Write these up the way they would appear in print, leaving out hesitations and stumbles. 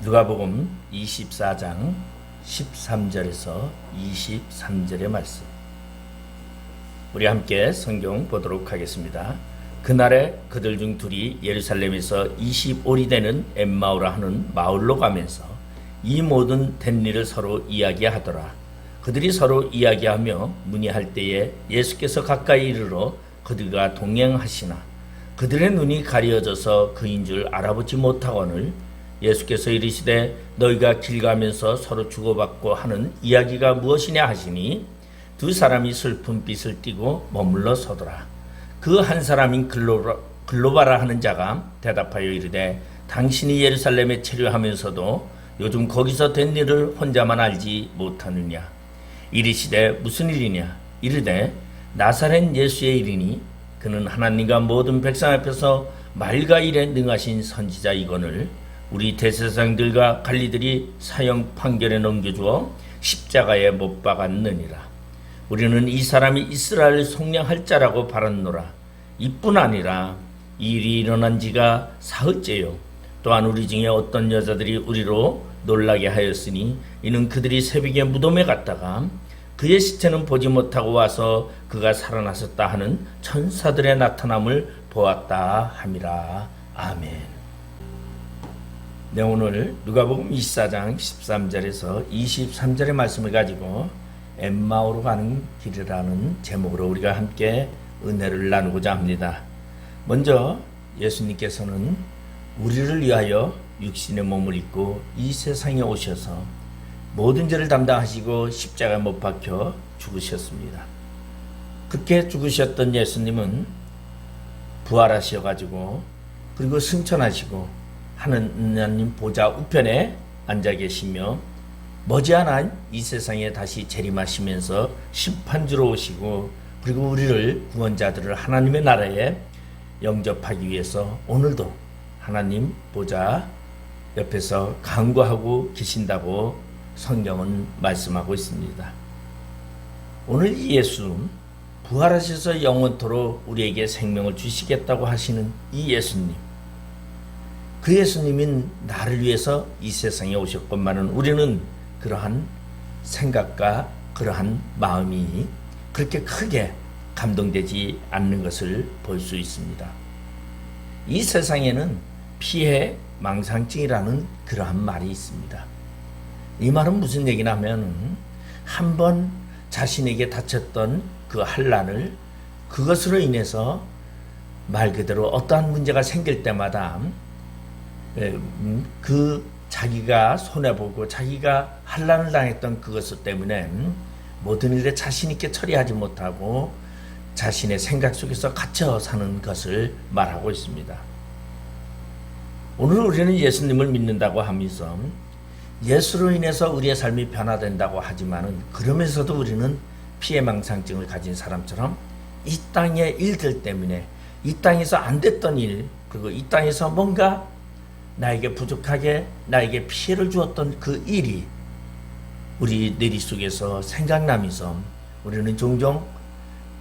누가복음 24장 13절에서 23절의 말씀, 우리 함께 성경 보도록 하겠습니다. 그날에 그들 중 둘이 예루살렘에서 25리 되는 엠마오라 하는 마을로 가면서 이 모든 된 일을 서로 이야기하더라. 그들이 서로 이야기하며 문의할 때에 예수께서 가까이 이르러 그들과 동행하시나 그들의 눈이 가려져서 그인 줄 알아보지 못하거늘 예수께서 이르시되 너희가 길 가면서 서로 주고받고 하는 이야기가 무엇이냐 하시니 두 사람이 슬픈 빛을 띠고 머물러 서더라. 그 한 사람인 글로바라 하는 자가 대답하여 이르되 당신이 예루살렘에 체류하면서도 요즘 거기서 된 일을 혼자만 알지 못하느냐. 이르시되 무슨 일이냐. 이르되 나사렛 예수의 일이니 그는 하나님과 모든 백성 앞에서 말과 일에 능하신 선지자이거늘 우리 대제사장들과 관리들이 사형 판결에 넘겨주어 십자가에 못 박았느니라. 우리는 이 사람이 이스라엘을 속량할 자라고 바랐노라. 이뿐 아니라 이 일이 일어난 지가 사흘째요. 또한 우리 중에 어떤 여자들이 우리로 놀라게 하였으니 이는 그들이 새벽에 무덤에 갔다가 그의 시체는 보지 못하고 와서 그가 살아나셨다 하는 천사들의 나타남을 보았다 함이라. 아멘. 네, 오늘 누가복음 24장 13절에서 23절의 말씀을 가지고 엠마오로 가는 길이라는 제목으로 우리가 함께 은혜를 나누고자 합니다. 먼저 예수님께서는 우리를 위하여 육신의 몸을 입고 이 세상에 오셔서 모든 죄를 담당하시고 십자가에 못 박혀 죽으셨습니다. 그렇게 죽으셨던 예수님은 부활하셔가지고 그리고 승천하시고 하느님 보좌 우편에 앉아 계시며 머지않아 이 세상에 다시 재림하시면서 심판주로 오시고 그리고 우리를 구원자들을 하나님의 나라에 영접하기 위해서 오늘도 하나님 보좌 옆에서 간구하고 계신다고 성경은 말씀하고 있습니다. 오늘 이 예수 부활하셔서 영원토록 우리에게 생명을 주시겠다고 하시는 이 예수님, 그 예수님인 나를 위해서 이 세상에 오셨건만은 우리는 그러한 생각과 그러한 마음이 그렇게 크게 감동되지 않는 것을 볼 수 있습니다. 이 세상에는 피해 망상증이라는 그러한 말이 있습니다. 이 말은 무슨 얘기냐 하면 한번 자신에게 닥쳤던 그 환난을 그것으로 인해서 말 그대로 어떠한 문제가 생길 때마다 그 자기가 손해보고 자기가 환난을 당했던 그것 때문에 모든 일에 자신 있게 처리하지 못하고 자신의 생각 속에서 갇혀 사는 것을 말하고 있습니다. 오늘 우리는 예수님을 믿는다고 하면서 예수로 인해서 우리의 삶이 변화된다고 하지만은 그러면서도 우리는 피해망상증을 가진 사람처럼 이 땅의 일들 때문에 이 땅에서 안 됐던 일 그리고 이 땅에서 뭔가 나에게 부족하게 나에게 피해를 주었던 그 일이 우리 뇌리 속에서 생각나면서 우리는 종종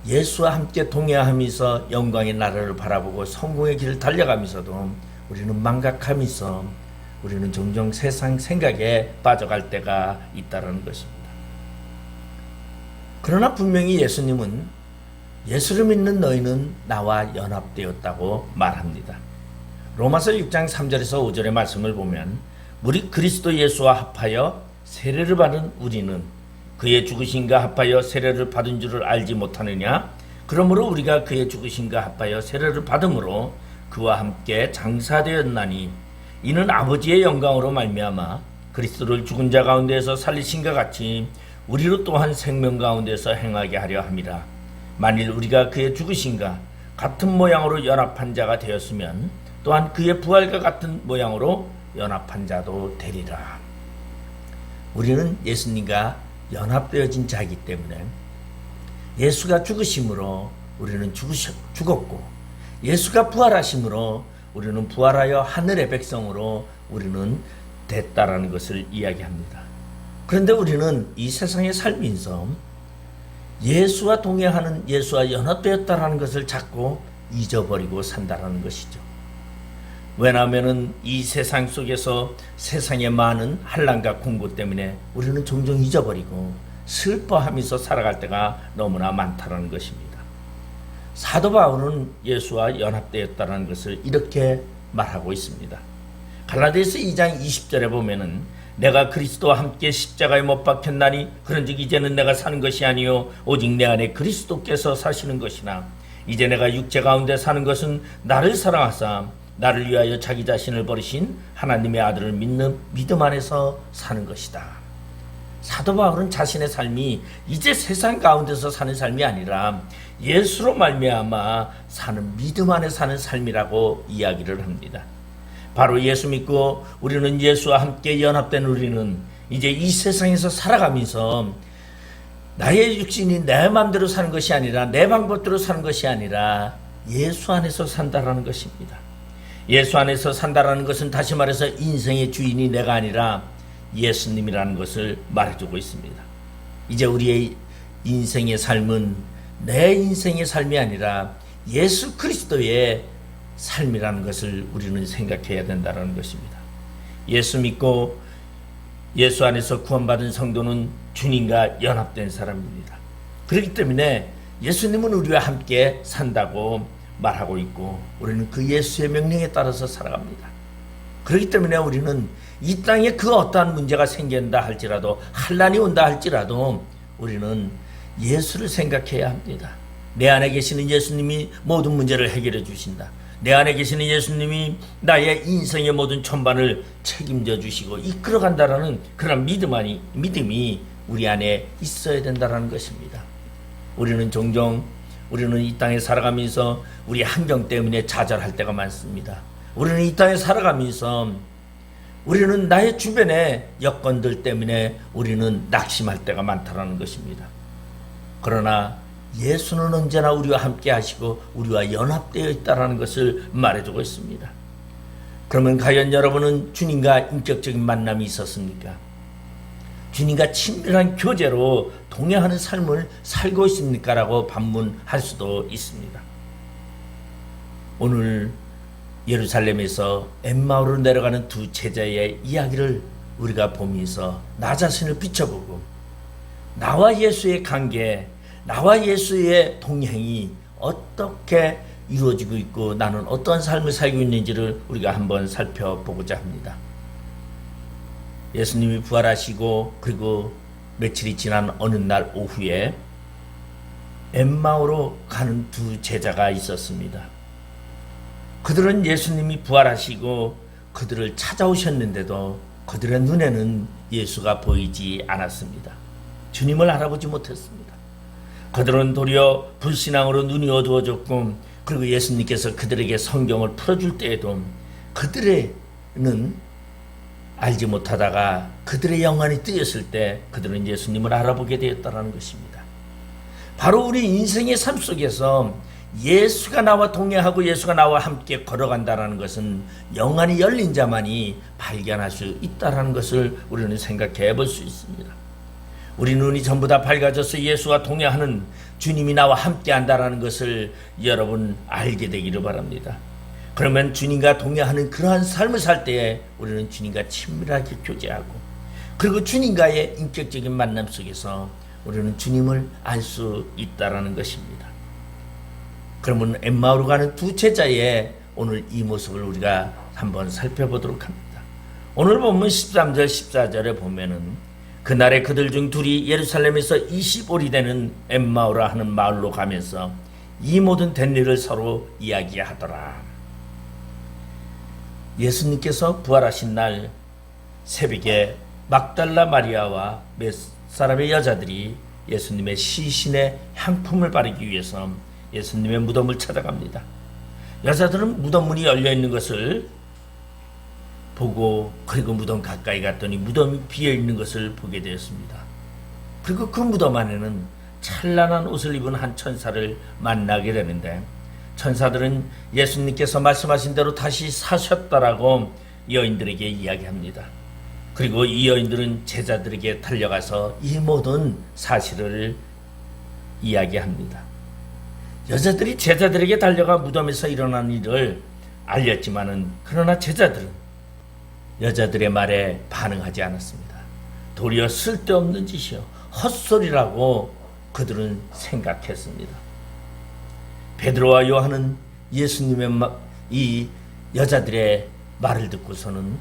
예수와 함께 동행하면서 영광의 나라를 바라보고 성공의 길을 달려가면서도 우리는 망각하면서 우리는 종종 세상 생각에 빠져갈 때가 있다는 것입니다. 그러나 분명히 예수님은 예수를 믿는 너희는 나와 연합되었다고 말합니다. 로마서 6장 3절에서 5절의 말씀을 보면 우리 그리스도 예수와 합하여 세례를 받은 우리는 그의 죽으심과 합하여 세례를 받은 줄을 알지 못하느냐. 그러므로 우리가 그의 죽으심과 합하여 세례를 받음으로 그와 함께 장사되었나니 이는 아버지의 영광으로 말미암아 그리스도를 죽은 자 가운데서 살리신과 같이 우리로 또한 생명 가운데서 행하게 하려 함이라. 만일 우리가 그의 죽으심과 같은 모양으로 연합한 자가 되었으면 또한 그의 부활과 같은 모양으로 연합한 자도 되리라. 우리는 예수님과 연합되어진 자이기 때문에 예수가 죽으심으로 우리는 죽었고 예수가 부활하심으로 우리는 부활하여 하늘의 백성으로 우리는 됐다라는 것을 이야기합니다. 그런데 우리는 이 세상에 살면서 예수와 동행하는 예수와 연합되었다라는 것을 자꾸 잊어버리고 산다라는 것이죠. 왜냐하면 이 세상 속에서 세상의 많은 한란과 공고 때문에 우리는 종종 잊어버리고 슬퍼하면서 살아갈 때가 너무나 많다는 것입니다. 사도 바울은 예수와 연합되었다는 것을 이렇게 말하고 있습니다. 갈라디아서 2장 20절에 보면은 내가 그리스도와 함께 십자가에 못 박혔나니 그런즉 이제는 내가 사는 것이 아니요 오직 내 안에 그리스도께서 사시는 것이나 이제 내가 육체 가운데 사는 것은 나를 사랑하사 나를 위하여 자기 자신을 버리신 하나님의 아들을 믿는 믿음 안에서 사는 것이다. 사도 바울은 자신의 삶이 이제 세상 가운데서 사는 삶이 아니라 예수로 말미암아 사는 믿음 안에 사는 삶이라고 이야기를 합니다. 바로 예수 믿고 우리는 예수와 함께 연합된 우리는 이제 이 세상에서 살아가면서 나의 육신이 내 마음대로 사는 것이 아니라 내 방법대로 사는 것이 아니라 예수 안에서 산다라는 것입니다. 예수 안에서 산다라는 것은 다시 말해서 인생의 주인이 내가 아니라 예수님이라는 것을 말해주고 있습니다. 이제 우리의 인생의 삶은 내 인생의 삶이 아니라 예수 그리스도의 삶이라는 것을 우리는 생각해야 된다는 것입니다. 예수 믿고 예수 안에서 구원받은 성도는 주님과 연합된 사람입니다. 그렇기 때문에 예수님은 우리와 함께 산다고 말하고 있고 우리는 그 예수의 명령에 따라서 살아갑니다. 그렇기 때문에 우리는 이 땅에 그 어떠한 문제가 생긴다 할지라도 환난이 온다 할지라도 우리는 예수를 생각해야 합니다. 내 안에 계시는 예수님이 모든 문제를 해결해 주신다. 내 안에 계시는 예수님이 나의 인생의 모든 전반을 책임져 주시고 이끌어 간다라는 그런 믿음이 우리 안에 있어야 된다는 것입니다. 우리는 종종 우리는 이 땅에 살아가면서 우리 환경 때문에 좌절할 때가 많습니다. 우리는 이 땅에 살아가면서 우리는 나의 주변의 여건들 때문에 우리는 낙심할 때가 많다는 것입니다. 그러나 예수는 언제나 우리와 함께 하시고 우리와 연합되어 있다는 것을 말해주고 있습니다. 그러면 과연 여러분은 주님과 인격적인 만남이 있었습니까? 주님과 친밀한 교제로 동행하는 삶을 살고 있습니까? 라고 반문할 수도 있습니다. 오늘 예루살렘에서 엠마오로 내려가는 두 제자의 이야기를 우리가 보면서 나 자신을 비춰보고 나와 예수의 관계, 나와 예수의 동행이 어떻게 이루어지고 있고 나는 어떤 삶을 살고 있는지를 우리가 한번 살펴보고자 합니다. 예수님이 부활하시고 그리고 며칠이 지난 어느 날 오후에 엠마오로 가는 두 제자가 있었습니다. 그들은 예수님이 부활하시고 그들을 찾아오셨는데도 그들의 눈에는 예수가 보이지 않았습니다. 주님을 알아보지 못했습니다. 그들은 도리어 불신앙으로 눈이 어두워졌고 그리고 예수님께서 그들에게 성경을 풀어줄 때에도 그들은 알지 못하다가 그들의 영안이 뜨였을 때 그들은 예수님을 알아보게 되었다는 것입니다. 바로 우리 인생의 삶 속에서 예수가 나와 동행하고 예수가 나와 함께 걸어간다는 것은 영안이 열린 자만이 발견할 수 있다는 것을 우리는 생각해 볼 수 있습니다. 우리 눈이 전부 다 밝아져서 예수와 동행하는 주님이 나와 함께 한다는 것을 여러분 알게 되기를 바랍니다. 그러면 주님과 동행하는 그러한 삶을 살 때에 우리는 주님과 친밀하게 교제하고 그리고 주님과의 인격적인 만남 속에서 우리는 주님을 알 수 있다는 것입니다. 그러면 엠마오로 가는 두 제자의 오늘 이 모습을 우리가 한번 살펴보도록 합니다. 오늘 본문 13절 14절에 보면은 그날에 그들 중 둘이 예루살렘에서 20올이 되는 엠마오라 하는 마을로 가면서 이 모든 된 일을 서로 이야기하더라. 예수님께서 부활하신 날 새벽에 막달라 마리아와 몇 사람의 여자들이 예수님의 시신에 향품을 바르기 위해서 예수님의 무덤을 찾아갑니다. 여자들은 무덤 문이 열려있는 것을 보고 그리고 무덤 가까이 갔더니 무덤이 비어있는 것을 보게 되었습니다. 그리고 그 무덤 안에는 찬란한 옷을 입은 한 천사를 만나게 되는데 천사들은 예수님께서 말씀하신 대로 다시 사셨다라고 여인들에게 이야기합니다. 그리고 이 여인들은 제자들에게 달려가서 이 모든 사실을 이야기합니다. 여자들이 제자들에게 달려가 무덤에서 일어난 일을 알렸지만은 그러나 제자들은 여자들의 말에 반응하지 않았습니다. 도리어 쓸데없는 짓이요, 헛소리라고 그들은 생각했습니다. 베드로와 요한은 예수님의 이 여자들의 말을 듣고서는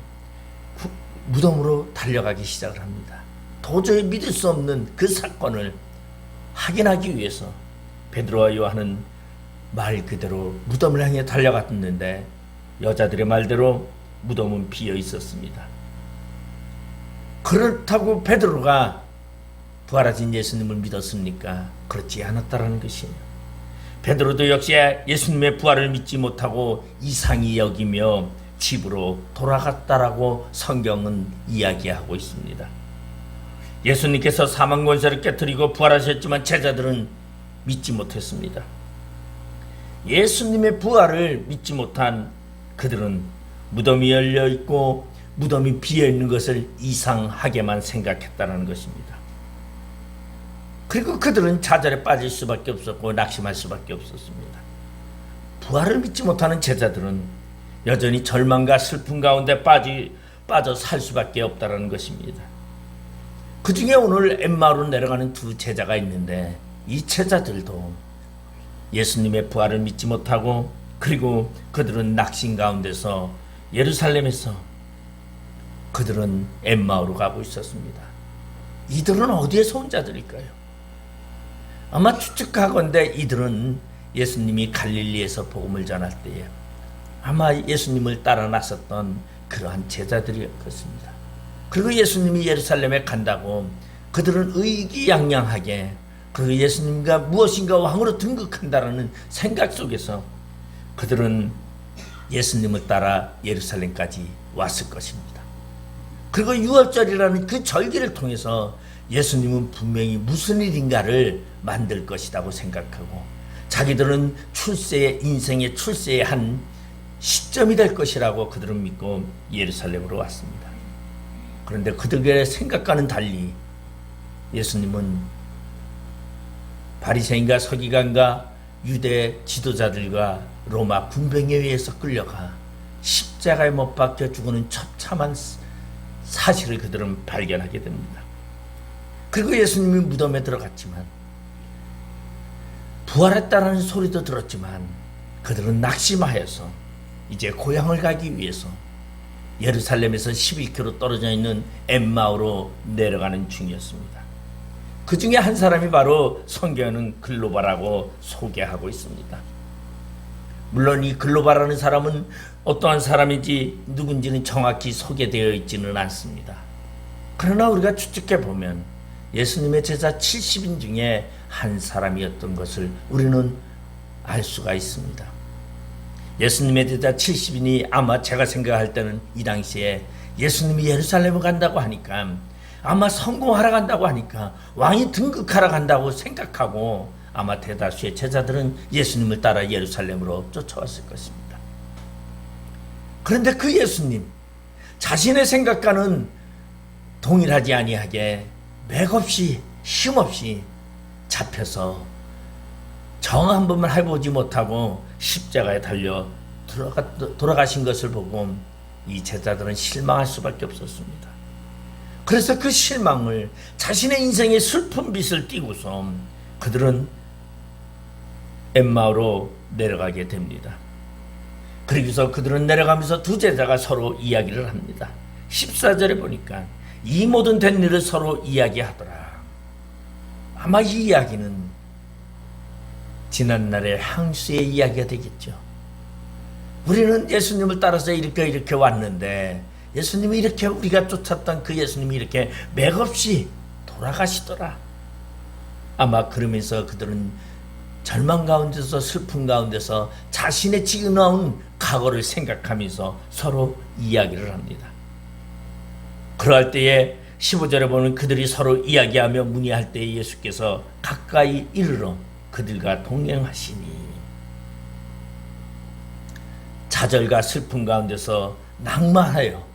무덤으로 달려가기 시작을 합니다. 도저히 믿을 수 없는 그 사건을 확인하기 위해서 베드로와 요한은 말 그대로 무덤을 향해 달려갔는데 여자들의 말대로 무덤은 비어 있었습니다. 그렇다고 베드로가 부활하신 예수님을 믿었습니까? 그렇지 않았다라는 것이에요. 베드로도 역시 예수님의 부활을 믿지 못하고 이상히 여기며 집으로 돌아갔다라고 성경은 이야기하고 있습니다. 예수님께서 사망 권세를 깨뜨리고 부활하셨지만 제자들은 믿지 못했습니다. 예수님의 부활을 믿지 못한 그들은 무덤이 열려 있고 무덤이 비어 있는 것을 이상하게만 생각했다는 것입니다. 그리고 그들은 좌절에 빠질 수밖에 없었고 낙심할 수밖에 없었습니다. 부활을 믿지 못하는 제자들은 여전히 절망과 슬픔 가운데 빠져 살 수밖에 없다는 것입니다. 그 중에 오늘 엠마오로 내려가는 두 제자가 있는데 이 제자들도 예수님의 부활을 믿지 못하고 그리고 그들은 낙심 가운데서 예루살렘에서 그들은 엠마오로 가고 있었습니다. 이들은 어디에서 온 자들일까요? 아마 추측하건대 이들은 예수님이 갈릴리에서 복음을 전할 때에 아마 예수님을 따라 나섰던 그러한 제자들이었습니다. 그리고 예수님이 예루살렘에 간다고 그들은 의기양양하게 그 예수님과 무엇인가 왕으로 등극한다라는 생각 속에서 그들은 예수님을 따라 예루살렘까지 왔을 것입니다. 그리고 유월절이라는 그 절기를 통해서 예수님은 분명히 무슨 일인가를 만들 것이라고 생각하고 자기들은 인생의 출세의 한 시점이 될 것이라고 그들은 믿고 예루살렘으로 왔습니다. 그런데 그들의 생각과는 달리 예수님은 바리새인과 서기관과 유대 지도자들과 로마 군병에 의해서 끌려가 십자가에 못 박혀 죽는 처참한 사실을 그들은 발견하게 됩니다. 그리고 예수님이 무덤에 들어갔지만 부활했다는 소리도 들었지만 그들은 낙심하여서 이제 고향을 가기 위해서 예루살렘에서 11km 떨어져 있는 엠마오로 내려가는 중이었습니다. 그 중에 한 사람이 바로 성경은 글로바라고 소개하고 있습니다. 물론 이 글로바라는 사람은 어떠한 사람인지 누군지는 정확히 소개되어 있지는 않습니다. 그러나 우리가 추측해 보면 예수님의 제자 70인 중에 한 사람이었던 것을 우리는 알 수가 있습니다. 예수님의 제자 70인이 아마 제가 생각할 때는 이 당시에 예수님이 예루살렘을 간다고 하니까 아마 성공하러 간다고 하니까 왕이 등극하러 간다고 생각하고 아마 대다수의 제자들은 예수님을 따라 예루살렘으로 쫓아왔을 것입니다. 그런데 그 예수님 자신의 생각과는 동일하지 아니하게 맥없이 힘없이 잡혀서 정 한 번만 해보지 못하고 십자가에 달려 돌아가신 것을 보고 이 제자들은 실망할 수밖에 없었습니다. 그래서 그 실망을 자신의 인생의 슬픈 빛을 띠고서 그들은 엠마오로 내려가게 됩니다. 그러고서 그들은 내려가면서 두 제자가 서로 이야기를 합니다. 14절에 보니까 이 모든 된 일을 서로 이야기하더라. 아마 이 이야기는 지난날의 항수의 이야기가 되겠죠. 우리는 예수님을 따라서 이렇게 왔는데 예수님이 이렇게 우리가 쫓았던 그 예수님이 이렇게 맥없이 돌아가시더라. 아마 그러면서 그들은 절망 가운데서 슬픔 가운데서 자신의 지나온 과거를 생각하면서 서로 이야기를 합니다. 그러할 때에 15절에 보면 그들이 서로 이야기하며 문의할 때에 예수께서 가까이 이르러 그들과 동행하시니 좌절과 슬픔 가운데서 낭만하여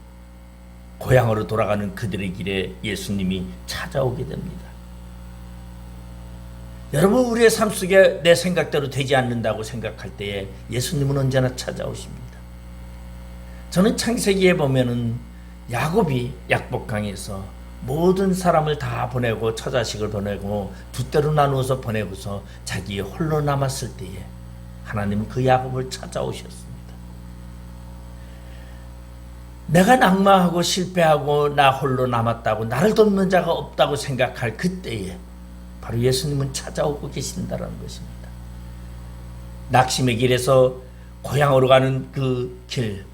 고향으로 돌아가는 그들의 길에 예수님이 찾아오게 됩니다. 여러분, 우리의 삶 속에 내 생각대로 되지 않는다고 생각할 때에 예수님은 언제나 찾아오십니다. 저는 창세기에 보면은 야곱이 약복강에서 모든 사람을 다 보내고 처자식을 보내고 두 때로 나누어서 보내고서 자기 홀로 남았을 때에 하나님은 그 야곱을 찾아오셨습니다. 내가 낙마하고 실패하고 나 홀로 남았다고 나를 돕는 자가 없다고 생각할 그때에 바로 예수님은 찾아오고 계신다는 것입니다. 낙심의 길에서 고향으로 가는 그 길,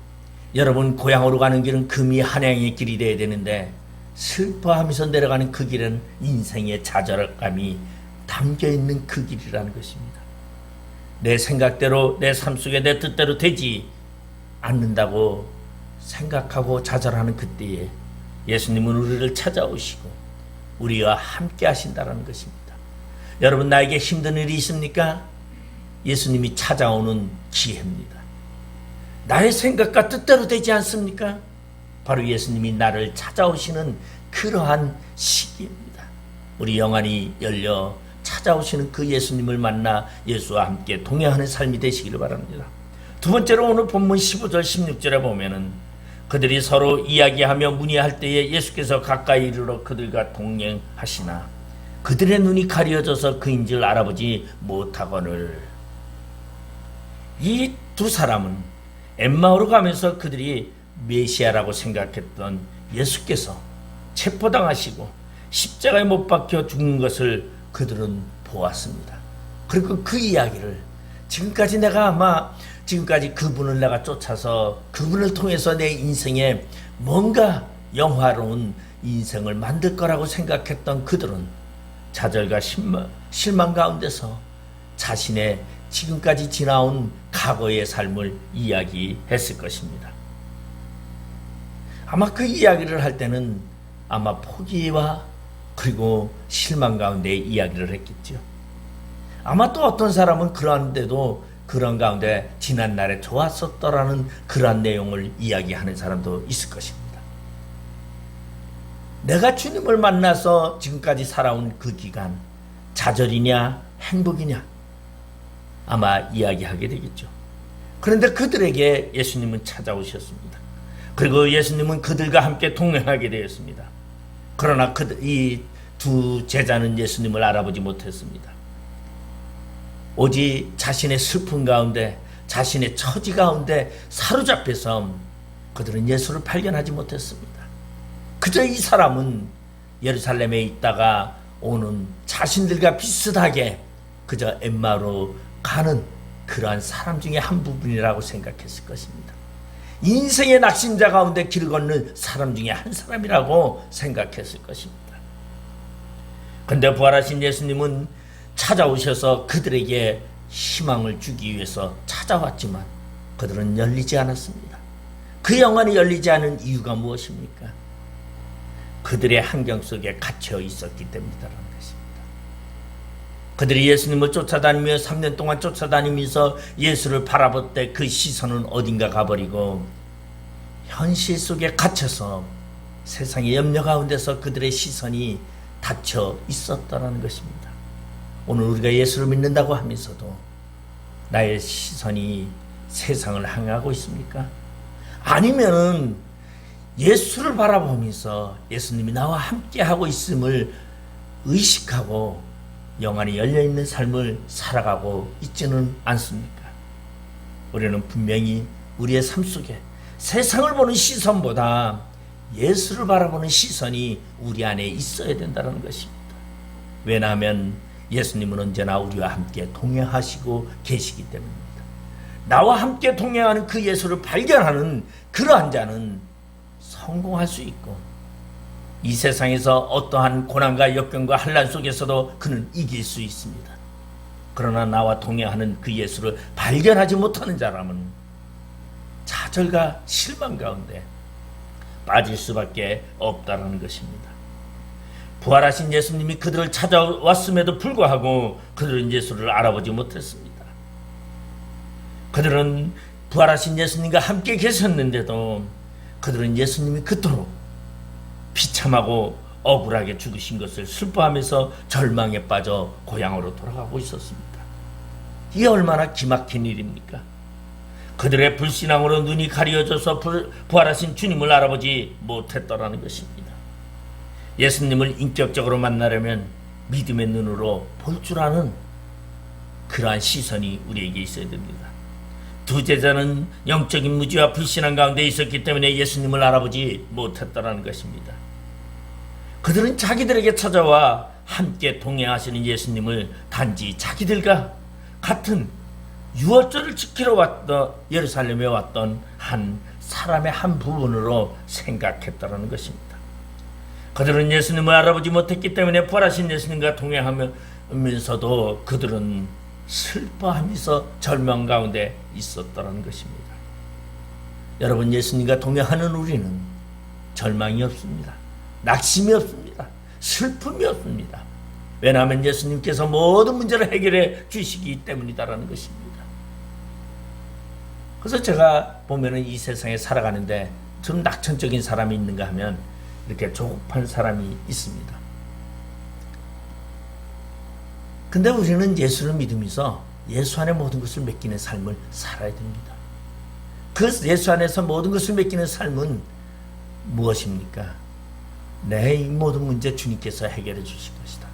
여러분 고향으로 가는 길은 금이 한양의 길이 되어야 되는데 슬퍼하면서 내려가는 그 길은 인생의 좌절감이 담겨있는 그 길이라는 것입니다. 내 생각대로 내 삶 속에 내 뜻대로 되지 않는다고 생각하고 좌절하는 그때에 예수님은 우리를 찾아오시고 우리와 함께 하신다는 것입니다. 여러분 나에게 힘든 일이 있습니까? 예수님이 찾아오는 기회입니다. 나의 생각과 뜻대로 되지 않습니까? 바로 예수님이 나를 찾아오시는 그러한 시기입니다. 우리 영안이 열려 찾아오시는 그 예수님을 만나 예수와 함께 동행하는 삶이 되시기를 바랍니다. 두 번째로 오늘 본문 15절 16절에 보면은 그들이 서로 이야기하며 문의할 때에 예수께서 가까이 이르러 그들과 동행하시나 그들의 눈이 가려져서 그인 줄 알아보지 못하거늘. 이 두 사람은 엠마오로 가면서 그들이 메시아라고 생각했던 예수께서 체포당하시고 십자가에 못 박혀 죽는 것을 그들은 보았습니다. 그리고 그 이야기를 지금까지 그분을 내가 쫓아서 그분을 통해서 내 인생에 뭔가 영화로운 인생을 만들 거라고 생각했던 그들은 좌절과 실망 가운데서 자신의 지금까지 지나온 과거의 삶을 이야기했을 것입니다. 아마 그 이야기를 할 때는 아마 포기와 그리고 실망 가운데 이야기를 했겠죠. 아마 또 어떤 사람은 그러한데도 그런 가운데 지난날에 좋았었더라는 그러한 내용을 이야기하는 사람도 있을 것입니다. 내가 주님을 만나서 지금까지 살아온 그 기간 좌절이냐 행복이냐 아마 이야기하게 되겠죠. 그런데 그들에게 예수님은 찾아오셨습니다. 그리고 예수님은 그들과 함께 동행하게 되었습니다. 그러나 이 두 제자는 예수님을 알아보지 못했습니다. 오직 자신의 슬픔 가운데 자신의 처지 가운데 사로잡혀서 그들은 예수를 발견하지 못했습니다. 그저 이 사람은 예루살렘에 있다가 오는 자신들과 비슷하게 그저 엠마오로 가는 그러한 사람 중에 한 부분이라고 생각했을 것입니다. 인생의 낙심자 가운데 길을 걷는 사람 중에 한 사람이라고 생각했을 것입니다. 그런데 부활하신 예수님은 찾아오셔서 그들에게 희망을 주기 위해서 찾아왔지만 그들은 열리지 않았습니다. 그 영안이 열리지 않은 이유가 무엇입니까? 그들의 환경 속에 갇혀 있었기 때문이라는 것입니다. 그들이 예수님을 쫓아다니며 3년 동안 쫓아다니면서 예수를 바라볼 때 그 시선은 어딘가 가버리고 현실 속에 갇혀서 세상의 염려 가운데서 그들의 시선이 닫혀 있었다는 것입니다. 오늘 우리가 예수를 믿는다고 하면서도 나의 시선이 세상을 향하고 있습니까? 아니면은 예수를 바라보면서 예수님이 나와 함께 하고 있음을 의식하고 영안이 열려있는 삶을 살아가고 있지는 않습니까? 우리는 분명히 우리의 삶 속에 세상을 보는 시선보다 예수를 바라보는 시선이 우리 안에 있어야 된다는 것입니다. 왜냐하면 예수님은 언제나 우리와 함께 동행하시고 계시기 때문입니다. 나와 함께 동행하는 그 예수를 발견하는 그러한 자는 성공할 수 있고 이 세상에서 어떠한 고난과 역경과 환난 속에서도 그는 이길 수 있습니다. 그러나 나와 동행하는 그 예수를 발견하지 못하는 자라면 좌절과 실망 가운데 빠질 수밖에 없다는 것입니다. 부활하신 예수님이 그들을 찾아왔음에도 불구하고 그들은 예수를 알아보지 못했습니다. 그들은 부활하신 예수님과 함께 계셨는데도 그들은 예수님이 그토록 비참하고 억울하게 죽으신 것을 슬퍼하면서 절망에 빠져 고향으로 돌아가고 있었습니다. 이게 얼마나 기막힌 일입니까? 그들의 불신앙으로 눈이 가려져서 부활하신 주님을 알아보지 못했더라는 것입니다. 예수님을 인격적으로 만나려면 믿음의 눈으로 볼 줄 아는 그러한 시선이 우리에게 있어야 됩니다. 두 제자는 영적인 무지와 불신앙 가운데 있었기 때문에 예수님을 알아보지 못했다라는 것입니다. 그들은 자기들에게 찾아와 함께 동행하시는 예수님을 단지 자기들과 같은 유월절을 지키러 왔던 예루살렘에 왔던 한 사람의 한 부분으로 생각했다라는 것입니다. 그들은 예수님을 알아보지 못했기 때문에 부활하신 예수님과 동행하면서도 그들은 슬퍼하면서 절망 가운데 있었다는 것입니다. 여러분, 예수님과 동행하는 우리는 절망이 없습니다. 낙심이 없습니다. 슬픔이 없습니다. 왜냐하면 예수님께서 모든 문제를 해결해 주시기 때문이다라는 것입니다. 그래서 제가 보면은 이 세상에 살아가는데 좀 낙천적인 사람이 있는가 하면 이렇게 조급한 사람이 있습니다. 근데 우리는 예수를 믿으면서 예수 안에 모든 것을 맡기는 삶을 살아야 됩니다. 그 예수 안에서 모든 것을 맡기는 삶은 무엇입니까? 내 이 모든 문제 주님께서 해결해 주실 것이다.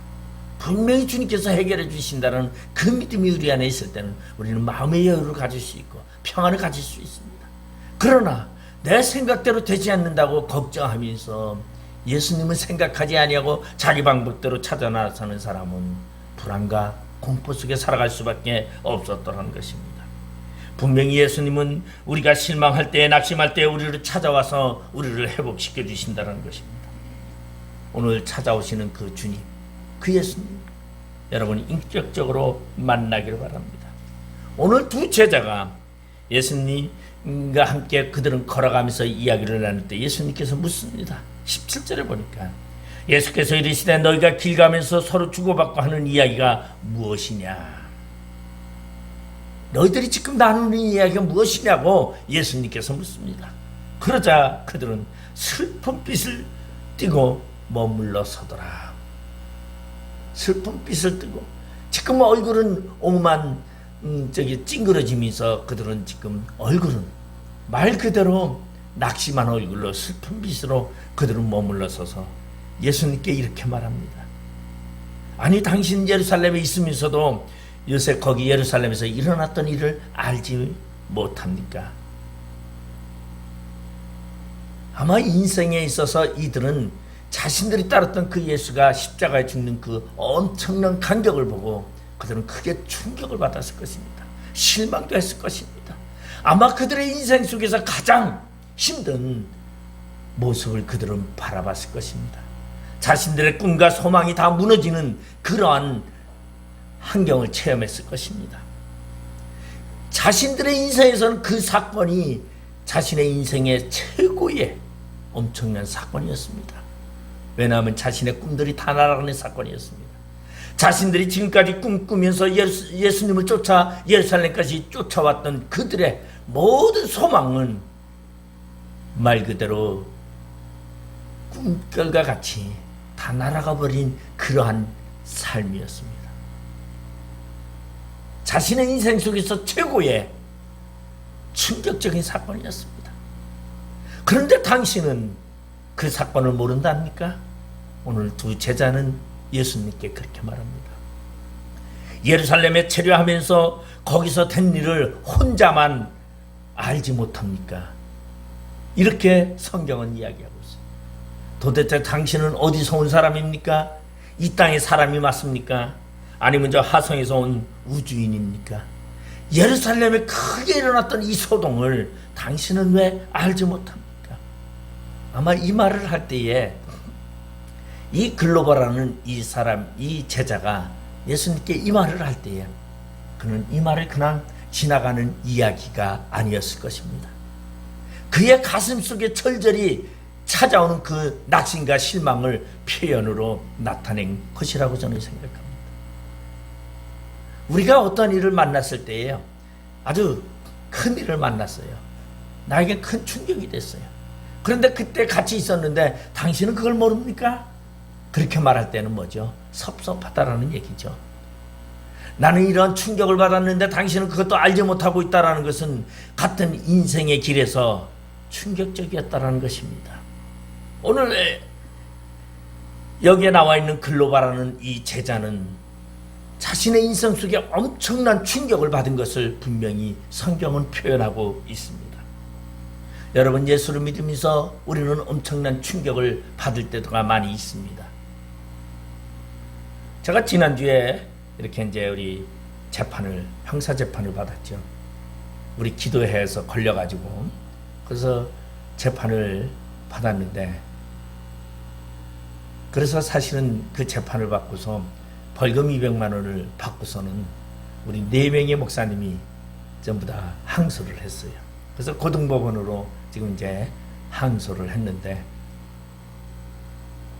분명히 주님께서 해결해 주신다는 그 믿음이 우리 안에 있을 때는 우리는 마음의 여유를 가질 수 있고 평안을 가질 수 있습니다. 그러나 내 생각대로 되지 않는다고 걱정하면서 예수님을 생각하지 아니하고 자기 방법대로 찾아 나서는 사람은 불안과 공포 속에 살아갈 수밖에 없었더라는 것입니다. 분명히 예수님은 우리가 실망할 때, 낙심할 때 우리를 찾아와서 우리를 회복시켜 주신다는 것입니다. 오늘 찾아오시는 그 주님, 그 예수님, 여러분이 인격적으로 만나기를 바랍니다. 오늘 두 제자가 예수님과 함께 그들은 걸어가면서 이야기를 나눌 때 예수님께서 묻습니다. 17절에 보니까 예수께서 이르시되 너희가 길 가면서 서로 주고받고 하는 이야기가 무엇이냐? 너희들이 지금 나누는 이야기가 무엇이냐고 예수님께서 묻습니다. 그러자 그들은 슬픈 빛을 띠고 머물러 서더라. 슬픈 빛을 띠고 지금 얼굴은 오만 찡그러지면서 그들은 지금 얼굴은 말 그대로 낙심한 얼굴로 슬픈 빛으로 그들은 머물러 서서 예수님께 이렇게 말합니다. 아니 당신 예루살렘에 있으면서도 요새 거기 예루살렘에서 일어났던 일을 알지 못합니까? 아마 인생에 있어서 이들은 자신들이 따랐던 그 예수가 십자가에 죽는 그 엄청난 간격을 보고 그들은 크게 충격을 받았을 것입니다. 실망도 했을 것입니다. 아마 그들의 인생 속에서 가장 힘든 모습을 그들은 바라봤을 것입니다. 자신들의 꿈과 소망이 다 무너지는 그러한 환경을 체험했을 것입니다. 자신들의 인생에서는 그 사건이 자신의 인생의 최고의 엄청난 사건이었습니다. 왜냐하면 자신의 꿈들이 다 날아가는 사건이었습니다. 자신들이 지금까지 꿈꾸면서 예수님을 쫓아 예루살렘까지 쫓아왔던 그들의 모든 소망은 말 그대로 꿈결과 같이 다 날아가 버린 그러한 삶이었습니다. 자신의 인생 속에서 최고의 충격적인 사건이었습니다. 그런데 당신은 그 사건을 모른답니까? 오늘 두 제자는 예수님께 그렇게 말합니다. 예루살렘에 체류하면서 거기서 된 일을 혼자만 알지 못합니까? 이렇게 성경은 이야기하고 있어요. 도대체 당신은 어디서 온 사람입니까? 이 땅의 사람이 맞습니까? 아니면 저 하성에서 온 우주인입니까? 예루살렘에 크게 일어났던 이 소동을 당신은 왜 알지 못합니까? 아마 이 말을 할 때에 이 글로벌하는 이 사람, 이 제자가 예수님께 이 말을 할 때에 그는 이 말을 그냥 지나가는 이야기가 아니었을 것입니다. 그의 가슴 속에 절절히 찾아오는 그 낙심과 실망을 표현으로 나타낸 것이라고 저는 생각합니다. 우리가 어떤 일을 만났을 때에요, 아주 큰 일을 만났어요. 나에게 큰 충격이 됐어요. 그런데 그때 같이 있었는데 당신은 그걸 모릅니까? 그렇게 말할 때는 뭐죠? 섭섭하다라는 얘기죠. 나는 이러한 충격을 받았는데 당신은 그것도 알지 못하고 있다는 것은 같은 인생의 길에서 충격적이었다는 것입니다. 오늘 여기에 나와 있는 글로바라는 이 제자는 자신의 인생 속에 엄청난 충격을 받은 것을 분명히 성경은 표현하고 있습니다. 여러분, 예수를 믿으면서 우리는 엄청난 충격을 받을 때가 많이 있습니다. 제가 지난주에 이렇게 이제 우리 형사 재판을 받았죠. 우리 기도회에서 걸려가지고 그래서 재판을 받았는데, 그래서 사실은 그 재판을 받고서 벌금 200만 원을 받고서는 우리 4명의 목사님이 전부 다 항소를 했어요. 그래서 고등법원으로 지금 이제 항소를 했는데,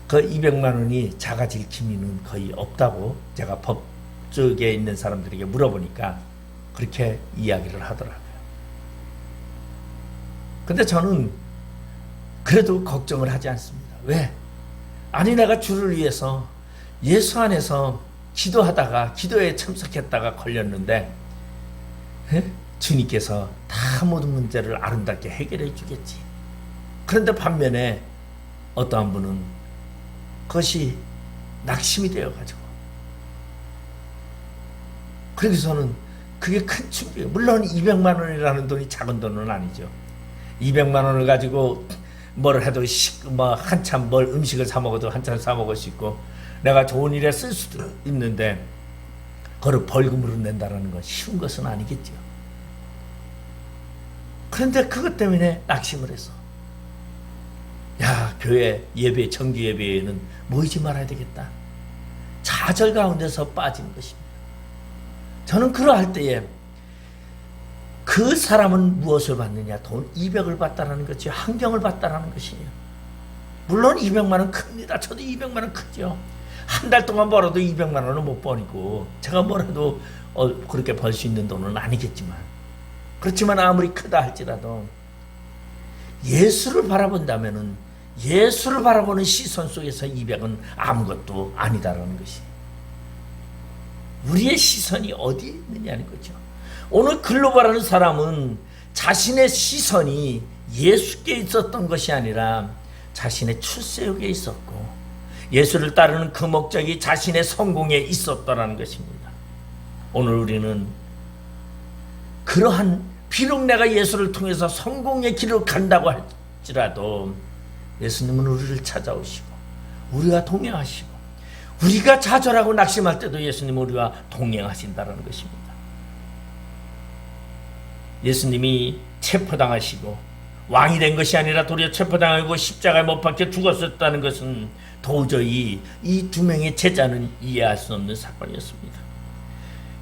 그 200만 원이 작아질 기미는 거의 없다고 제가 법 쪽에 있는 사람들에게 물어보니까 그렇게 이야기를 하더라고요. 근데 저는 그래도 걱정을 하지 않습니다. 왜? 아니, 내가 주를 위해서 예수 안에서 기도하다가 기도에 참석했다가 걸렸는데 주님께서 다 모든 문제를 아름답게 해결해 주겠지. 그런데 반면에 어떠한 분은 그것이 낙심이 되어가지고, 그래서는 그게 큰 충격이에요. 물론 200만 원이라는 돈이 작은 돈은 아니죠. 200만 원을 가지고 뭘 해도 한참 음식을 사 먹어도 한참 사 먹을 수 있고, 내가 좋은 일에 쓸 수도 있는데 그걸 벌금으로 낸다는 건 쉬운 것은 아니겠죠. 그런데 그것 때문에 낙심을 해서, 교회 예배, 정규 예배에는 모이지 말아야 되겠다. 좌절 가운데서 빠진 것입니다. 저는 그러할 때에 그 사람은 무엇을 받느냐? 돈 200을 받다라는 것이, 환경을 받다라는 것이에요. 물론 200만 원 큽니다. 저도 200만 원 크죠. 한 달 동안 벌어도 200만 원은 못 버리고, 제가 뭐라도 그렇게 벌 수 있는 돈은 아니겠지만, 그렇지만 아무리 크다 할지라도 예수를 바라본다면은, 예수를 바라보는 시선 속에서 200은 아무것도 아니다라는 것이, 우리의 시선이 어디에 있느냐는 거죠. 오늘 글로바라는 사람은 자신의 시선이 예수께 있었던 것이 아니라 자신의 출세욕에 있었고, 예수를 따르는 그 목적이 자신의 성공에 있었다라는 것입니다. 오늘 우리는 그러한, 비록 내가 예수를 통해서 성공의 길을 간다고 할지라도 예수님은 우리를 찾아오시고 우리와 동행하시고, 우리가 좌절하고 낙심할 때도 예수님은 우리와 동행하신다는 것입니다. 예수님이 체포당하시고 왕이 된 것이 아니라 도리어 체포당하고 십자가에 못 박혀 죽었었다는 것은 도저히 이 2명의 제자는 이해할 수 없는 사건이었습니다.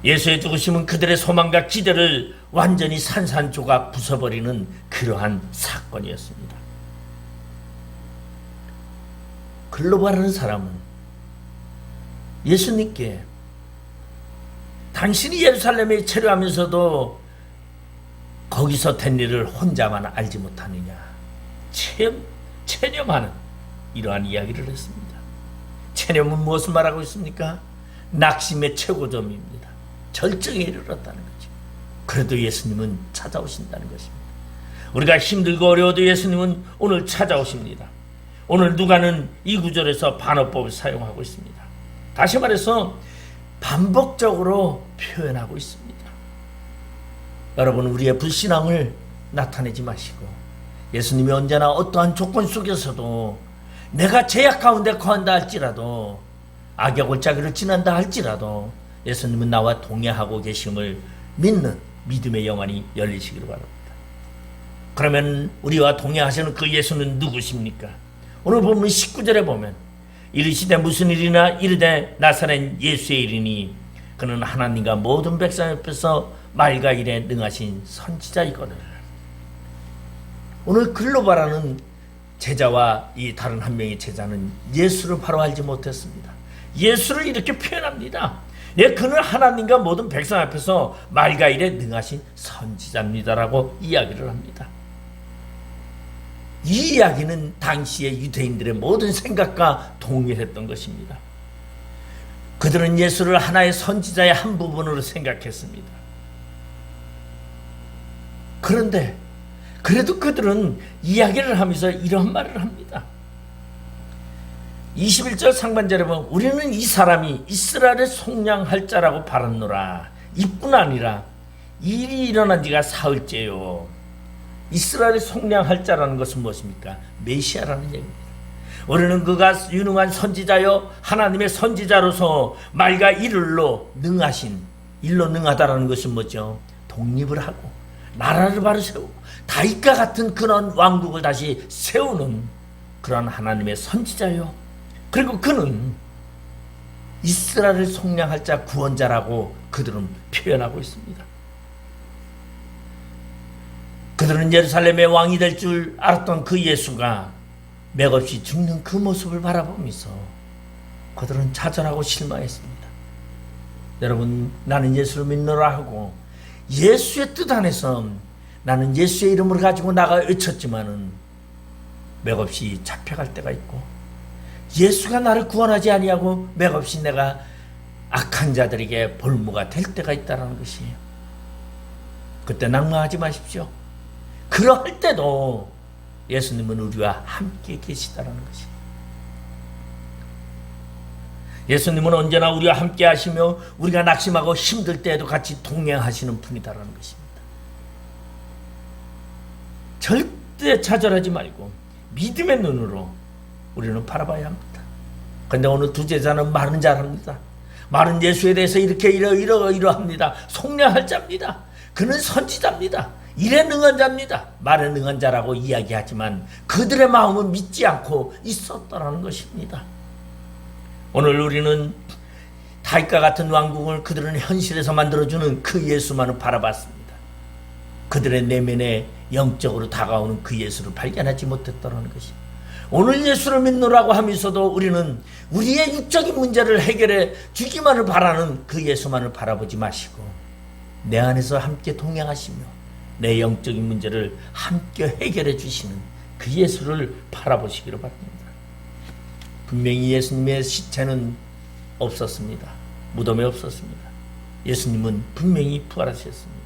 예수의 죽으심은 그들의 소망과 기대를 완전히 산산조각 부숴버리는 그러한 사건이었습니다. 글로바라는 사람은 예수님께 당신이 예루살렘에 체류하면서도 거기서 된 일을 혼자만 알지 못하느냐, 체념하는 이러한 이야기를 했습니다. 체념은 무엇을 말하고 있습니까? 낙심의 최고점입니다. 절정에 이르렀다는 거죠. 그래도 예수님은 찾아오신다는 것입니다. 우리가 힘들고 어려워도 예수님은 오늘 찾아오십니다. 오늘 누가는 이 구절에서 반어법을 사용하고 있습니다. 다시 말해서 반복적으로 표현하고 있습니다. 여러분, 우리의 불신앙을 나타내지 마시고, 예수님이 언제나 어떠한 조건 속에서도 내가 제약 가운데 거한다 할지라도, 악의 골짜기를 지난다 할지라도 예수님은 나와 동행하고 계심을 믿는 믿음의 영안이 열리시기를 바랍니다. 그러면 우리와 동행하시는 그 예수는 누구십니까? 오늘 본문 19절에 보면, 이르시되 무슨 일이나 이르되 나사렛 예수의 일이니 그는 하나님과 모든 백성 옆에서 말과 일에 능하신 선지자이거늘. 오늘 글로바라는 제자와 이 다른 한 명의 제자는 예수를 바로 알지 못했습니다. 예수를 이렇게 표현합니다. 그는 하나님과 모든 백성 앞에서 말과 일에 능하신 선지자입니다라고 이야기를 합니다. 이 이야기는 당시의 유대인들의 모든 생각과 동일했던 것입니다. 그들은 예수를 하나의 선지자의 한 부분으로 생각했습니다. 그런데 그래도 그들은 이야기를 하면서 이런 말을 합니다. 21절 상반절에 보면 우리는 이 사람이 이스라엘을 속량할 자라고 바랐노라. 이뿐 아니라 일이 일어난 지가 사흘째요. 이스라엘을 속량할 자라는 것은 무엇입니까? 메시아라는 얘기입니다. 우리는 그가 유능한 선지자요 하나님의 선지자로서 말과 일로 능하신, 일로 능하다라는 것은 뭐죠? 독립을 하고 나라를 바로 세우고 다윗과 같은 그런 왕국을 다시 세우는 그런 하나님의 선지자요. 그리고 그는 이스라엘을 속량할 자 구원자라고 그들은 표현하고 있습니다. 그들은 예루살렘의 왕이 될 줄 알았던 그 예수가 맥없이 죽는 그 모습을 바라보면서 그들은 좌절하고 실망했습니다. 여러분, 나는 예수를 믿노라 하고 예수의 뜻 안에서 나는 예수의 이름을 가지고 나가 외쳤지만은 맥없이 잡혀갈 때가 있고, 예수가 나를 구원하지 아니하고 맥없이 내가 악한 자들에게 볼모가 될 때가 있다는 것이에요. 그때 낭망하지 마십시오. 그럴 때도 예수님은 우리와 함께 계시다는 것이에요. 예수님은 언제나 우리와 함께 하시며 우리가 낙심하고 힘들 때에도 같이 동행하시는 분이다라는 것입니다. 절대 좌절하지 말고 믿음의 눈으로 우리는 바라봐야 합니다. 그런데 오늘 두 제자는 말은 잘합니다. 말은 예수에 대해서 이렇게 이러합니다. 속량할 자입니다. 그는 선지자입니다. 일에 능한 자입니다. 말에 능한 자라고 이야기하지만 그들의 마음은 믿지 않고 있었다라는 것입니다. 오늘 우리는 다윗과 같은 왕국을 그들은 현실에서 만들어주는 그 예수만을 바라봤습니다. 그들의 내면에 영적으로 다가오는 그 예수를 발견하지 못했다는 것입니다. 오늘 예수를 믿노라고 하면서도 우리는 우리의 육적인 문제를 해결해 주기만을 바라는 그 예수만을 바라보지 마시고 내 안에서 함께 동행하시며 내 영적인 문제를 함께 해결해 주시는 그 예수를 바라보시기를 바랍니다. 분명히 예수님의 시체는 없었습니다. 무덤에 없었습니다. 예수님은 분명히 부활하셨습니다.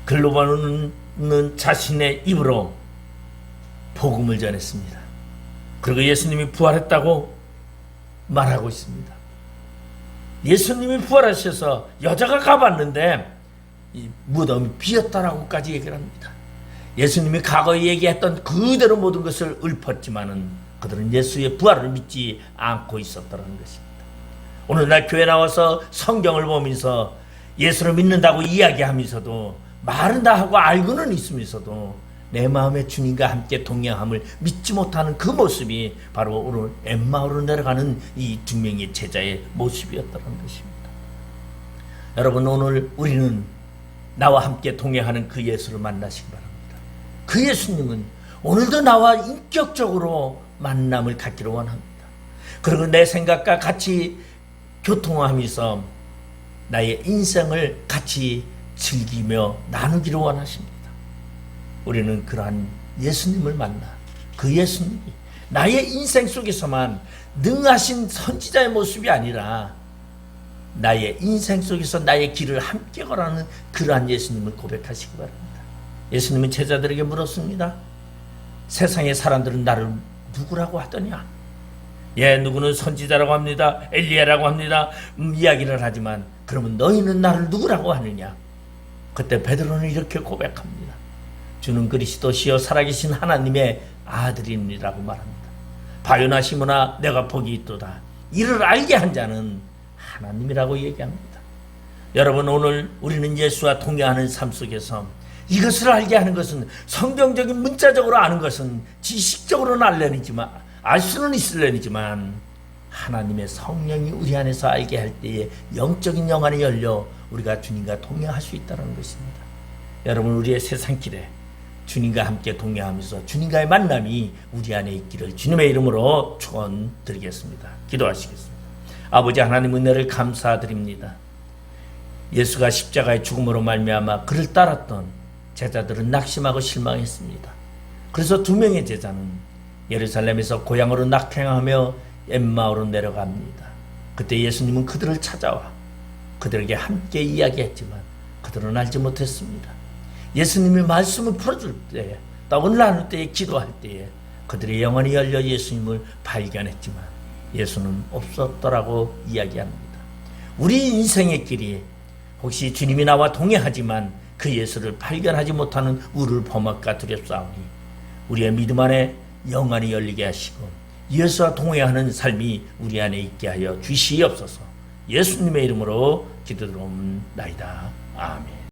글로바는 자신의 입으로 복음을 전했습니다. 그리고 예수님이 부활했다고 말하고 있습니다. 예수님이 부활하셔서 여자가 가봤는데 이 무덤이 비었다라고까지 얘기를 합니다. 예수님이 과거에 얘기했던 그대로 모든 것을 읊었지만은 그들은 예수의 부활을 믿지 않고 있었다는 것입니다. 오늘날 교회 나와서 성경을 보면서 예수를 믿는다고 이야기하면서도 말은 다 하고 알고는 있으면서도 내 마음에 주님과 함께 동행함을 믿지 못하는 그 모습이 바로 오늘 엠마오로 내려가는 이 두 명의 제자의 모습이었다는 것입니다. 여러분, 오늘 우리는 나와 함께 동행하는 그 예수를 만나시기 바랍니다. 그 예수님은 오늘도 나와 인격적으로 만남을 갖기를 원합니다. 그리고 내 생각과 같이 교통하면서 나의 인생을 같이 즐기며 나누기를 원하십니다. 우리는 그러한 예수님을 만나 그 예수님이 나의 인생 속에서만 능하신 선지자의 모습이 아니라 나의 인생 속에서 나의 길을 함께 걸어가는 그러한 예수님을 고백하시기 바랍니다. 예수님은 제자들에게 물었습니다. 세상의 사람들은 나를 누구라고 하더냐? 누구는 선지자라고 합니다. 엘리야라고 합니다. 이야기를 하지만 그러면 너희는 나를 누구라고 하느냐? 그때 베드로는 이렇게 고백합니다. 주는 그리스도시요 살아계신 하나님의 아들이니라고 말합니다. 바요나 시모나 내가 복이 있도다. 이를 알게 한 자는 하나님이라고 얘기합니다. 여러분, 오늘 우리는 예수와 동행하는 삶 속에서 이것을 알게 하는 것은 성경적인 문자적으로 아는 것은 지식적으로는 알 수는 있을려니지만 하나님의 성령이 우리 안에서 알게 할 때에 영적인 영안이 열려 우리가 주님과 동행할 수 있다는 것입니다. 여러분, 우리의 세상길에 주님과 함께 동행하면서 주님과의 만남이 우리 안에 있기를 주님의 이름으로 축원드리겠습니다. 기도하시겠습니다. 아버지 하나님, 은혜를 감사드립니다. 예수가 십자가의 죽음으로 말미암아 그를 따랐던 제자들은 낙심하고 실망했습니다. 그래서 두 명의 제자는 예루살렘에서 고향으로 낙행하며 엠마오로 내려갑니다. 그때 예수님은 그들을 찾아와 그들에게 함께 이야기했지만 그들은 알지 못했습니다. 예수님의 말씀을 풀어줄 때에, 떡을 나눌 때에, 기도할 때에 그들의 영혼이 열려 예수님을 발견했지만 예수는 없었더라고 이야기합니다. 우리 인생의 길이 혹시 주님이 나와 동행하지만 그 예수를 발견하지 못하는 우리를 범할까 두렵사오니 우리의 믿음 안에 영안이 열리게 하시고 예수와 동행하는 삶이 우리 안에 있게 하여 주시옵소서. 예수님의 이름으로 기도드리옵나이다. 아멘.